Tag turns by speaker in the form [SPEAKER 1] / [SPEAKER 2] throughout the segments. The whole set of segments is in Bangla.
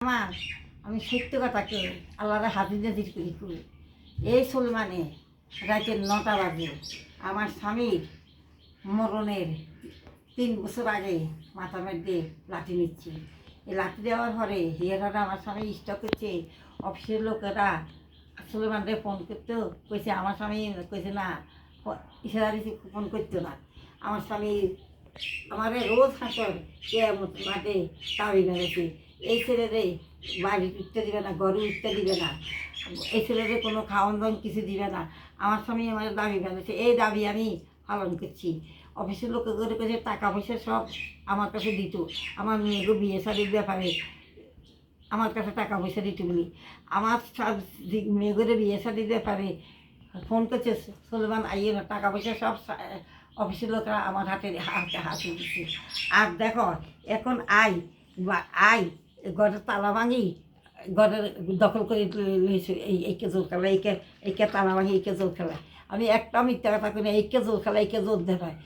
[SPEAKER 1] আমার আমি সত্য কথাকে আল্লাহর হাজির নাজির করি এই সুলমানে রাতের 9টা বাজে আমার স্বামীর মরণের 3 বছর আগে মাথার মধ্যে লাঠি নিচ্ছি। এই লাঠি দেওয়ার পরে হিয়ারা আমার স্বামী স্টক করছে। অফিসের লোকেরা সুলেমানরে ফোন করতো, কইছে আমার স্বামী কইছে না, ইশারা দিচ্ছে ফোন করতো না। আমার স্বামী আমার রোজ হাসর মাঠে তাড়ি মেরেছে। এই ছেলেরে বাড়ি উঠতে দিবে না, ঘরে উঠতে দিবে না, এই ছেলেরে কোনো খাওয়ান দাওয়ান কিছু দিবে না। আমার স্বামী আমার দাবি মেরেছে, এই দাবি আমি পালন করছি। অফিসের লোকে করে কাছে টাকা পয়সা সব আমার কাছে দিত। আমার মেয়েকে বিয়ে শাড়ির ব্যাপারে আমার কাছে টাকা পয়সা দিতে বলি। আমার মেয়েগুলো বিয়ে শাড়ির ব্যাপারে ফোন করছে, সুলেমান আইয়ে না, টাকা পয়সা সব অফিসের লোকরা আমার হাতে দিচ্ছে। আর দেখো এখন আই ঘরের তালা ভাঙি, ঘরের দখল করে লইছে। এইকে জোর খেলা, এইকে তালা ভাঙি, এইকে জোর খেলা। আমি একটা মিথ্যা কথা করি, এইকে জোর খেলা, এইকে জোর দেখায়।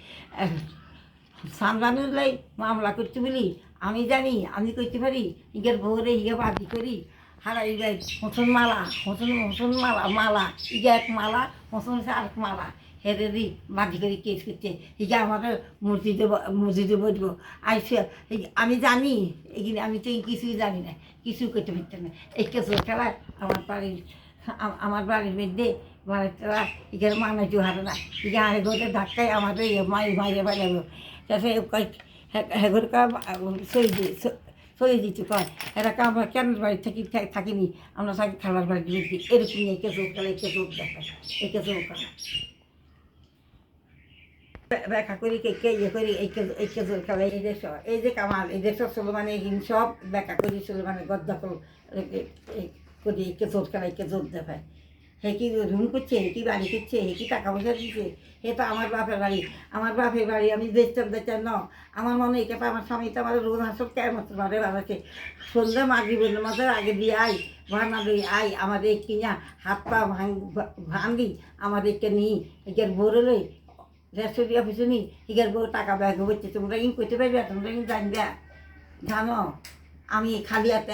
[SPEAKER 1] সামলানুল্লাই মামলা করতে বলি আমি জানি, আমি করতে পারি। ইগের বউরে ইগে বাদি করি হারাই যাই। হোসন মালা, হোসন মালা ইগে এক মালা, হোসন আরেক মালা হেরে বাদি করে কেস করছে। ইগে আমাদের মসজিদে বসবো আইসে। আমি জানি এগুলি, আমি তো কিছুই জানি না, কিছু করতে পারতাম না। এই কেসের খেলা আমার বাড়ির মধ্যে বাড়িটা ইগের মানাইতে হারে না। ইগে আগে ঘরে ধাক্কায় আমাদের মাইরে বাড়াবো। তাতে হেগরকা সই দিতে কয় এরাকে আমরা কেন বাড়ি থাকিনি, আমরা থাকি খেলার বাড়ি দিয়েছি। এরকম একে চোখ খেলা, একে চোখ দেখা, একে চোখ খেলা ব্যাখ্যা করি, কে ইয়ে করি, একে জোর খেলা। এই যে কামাল, এই দেশ সুলেমানে সব ব্যাখ্যা করি। সুলেমানে গদ্দাকল করি, একে জোর খেলা, একে জোর দেখায়। হে কি রুম করছে, হে কি বাড়ি করছে, হে কি টাকা পয়সা দিচ্ছে। হে তো আমার বাপের বাড়ি, আমার বাপের বাড়ি আমি দেখতাম ন। আমার মনে এই কথা আমার স্বামী তো আমার রোজ হাসব কেমন বাড়ে বাড়াচ্ছে। সন্ধ্যা মাগরিবের মাঝে আগে দিয়ে ভাড়া দিয়ে আমাদের কিনা হাত পা ভাঙি, আমাদেরকে নিই একের ভরে লই রেস্টুরি অফিসে নিই। একের বউ টাকা ব্যাগ হচ্ছে। তোমরা ইন করতে পারবে, তোমরা ইন জানবে জানো। আমি খালি হাতে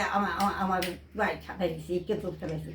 [SPEAKER 1] আমার বাড়ি ছাটাই দিচ্ছি, একে তোর ফেলেছি।